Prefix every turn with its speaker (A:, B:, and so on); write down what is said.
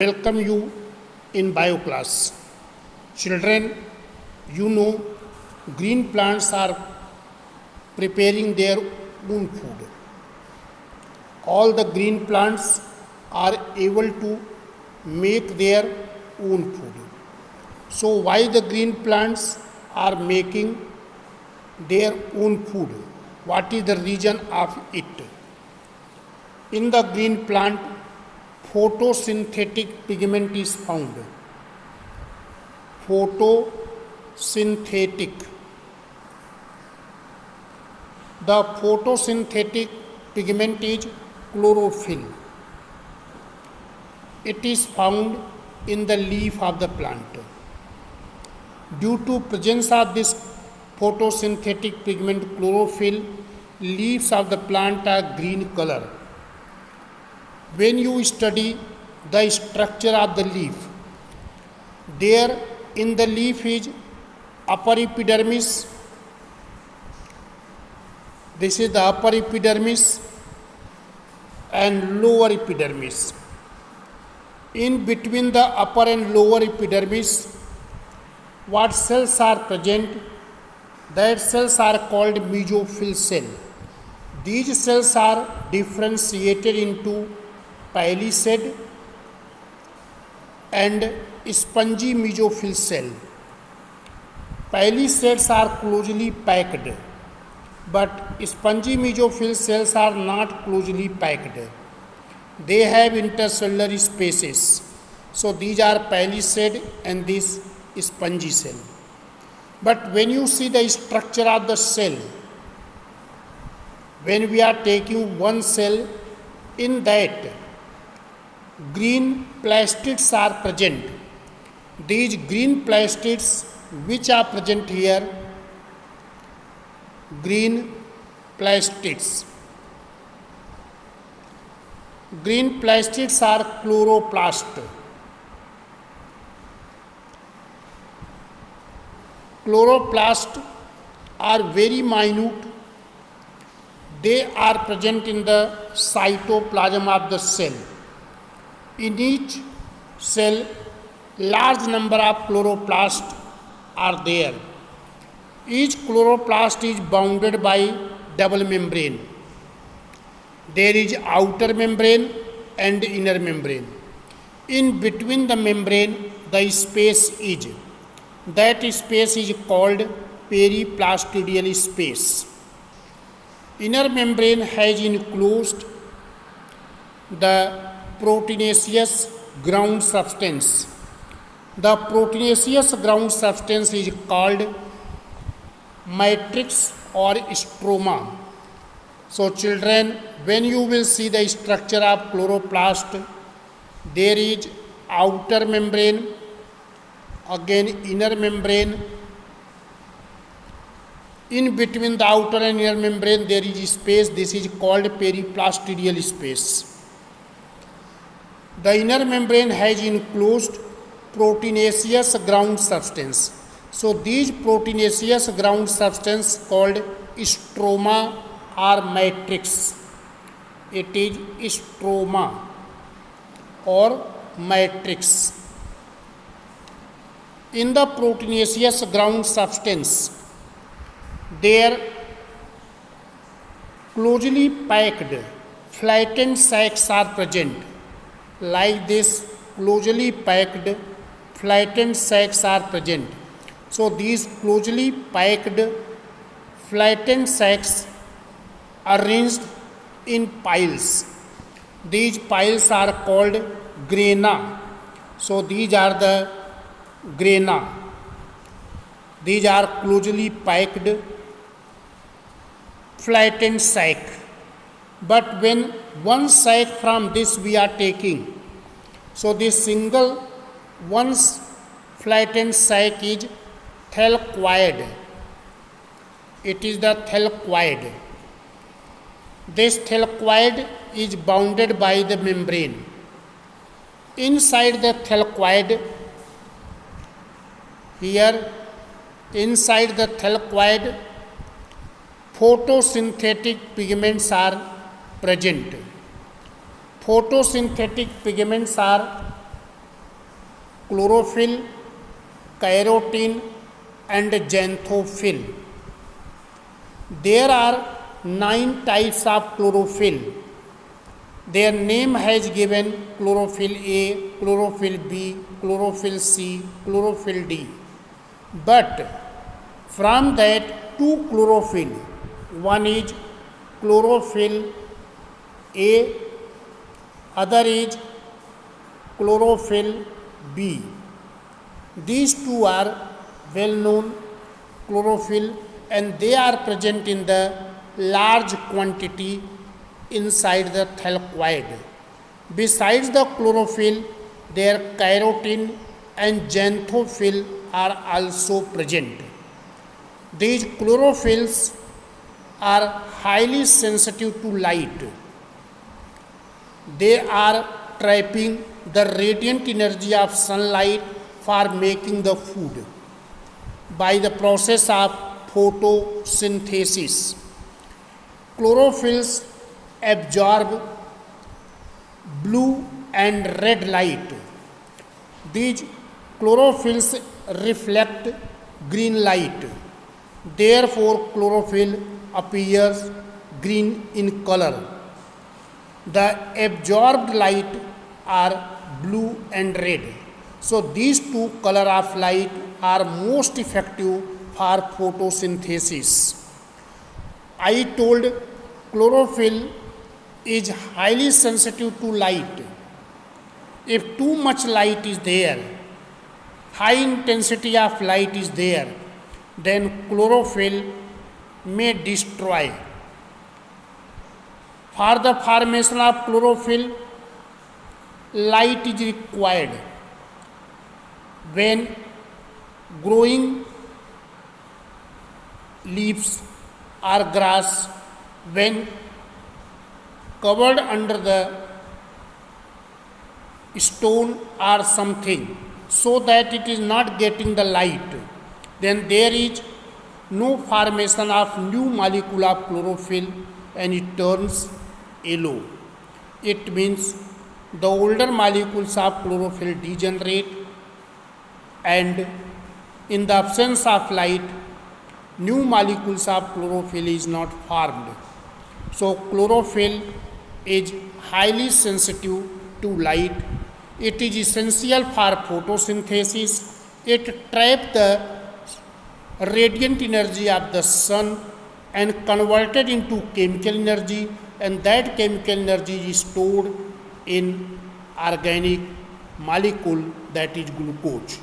A: Welcome you in bio class. Children, you know green plants are preparing their own food. All the green plants are able to make their own food. So why the green plants are making their own food? What is the reason of it? In the green plant, photosynthetic pigment is found. Photosynthetic. The photosynthetic pigment is chlorophyll. It is found in the leaf of the plant. Due to presence of this photosynthetic pigment chlorophyll, leaves of the plant are green color. When you study the structure of the leaf, there in the leaf is upper epidermis. This is the upper epidermis and lower epidermis. In between the upper and lower epidermis, what cells are present? That cells are called mesophyll cell. These cells are differentiated into palisade and spongy mesophyll cell. Palisades are closely packed, but spongy mesophyll cells are not closely packed. They have intercellular spaces. So these are palisade and this spongy cell. But when you see the structure of the cell, when we are taking one cell, in that green plastids are present. These green plastids which are present here, green plastids. Green plastids are chloroplast. Chloroplasts are very minute. They are present in the cytoplasm of the cell. In each cell, large number of chloroplasts are there. Each chloroplast is bounded by double membrane. There is outer membrane and inner membrane. In between the membrane, the space is. That space is called periplastidial space. Inner membrane has enclosed the proteinaceous ground substance. The proteinaceous ground substance is called matrix or stroma. So children, when you will see the structure of chloroplast, there is outer membrane, again inner membrane. In between the outer and inner membrane there is space. This is called periplastidial space. The inner membrane has enclosed proteinaceous ground substance. So these proteinaceous ground substance called stroma or matrix. It is stroma or matrix. In the proteinaceous ground substance, there closely packed flattened sacs are present. Like this, closely packed flattened sacs are present. So these closely packed flattened sacs arranged in piles. These piles are called grana. So these are the grana. These are closely packed flattened sac. But when one sac from this we are taking, so this single one flattened sac is thalcoid. It is the thalcoid. This thalcoid is bounded by the membrane. Inside the thalcoid, here inside the thalcoid, photosynthetic pigments are present. Photosynthetic pigments are chlorophyll, carotene, and xanthophyll. There are 9 types of chlorophyll. Their name has given chlorophyll A, chlorophyll B, chlorophyll C, chlorophyll D. But from that, 2 chlorophyll. One is chlorophyll A, other is chlorophyll B. These two are well known chlorophyll, and they are present in the large quantity inside the thylakoid. Besides the chlorophyll, their carotene and xanthophyll are also present. These chlorophylls are highly sensitive to light. They are trapping the radiant energy of sunlight for making the food by the process of photosynthesis. Chlorophylls absorb blue and red light. These chlorophylls reflect green light. Therefore, chlorophyll appears green in color. The absorbed light are blue and red. So these two color of light are most effective for photosynthesis. I told chlorophyll is highly sensitive to light. If too much light is there, high intensity of light is there, then chlorophyll may destroy. For the formation of chlorophyll, light is required. When growing leaves or grass, when covered under the stone or something, so that it is not getting the light, then there is no formation of new molecule of chlorophyll and it turns yellow. It means the older molecules of chlorophyll degenerate, and in the absence of light, new molecules of chlorophyll is not formed. So chlorophyll is highly sensitive to light. It is essential for photosynthesis. It traps the radiant energy of the sun and converted into chemical energy, and that chemical energy is stored in organic molecule, that is glucose.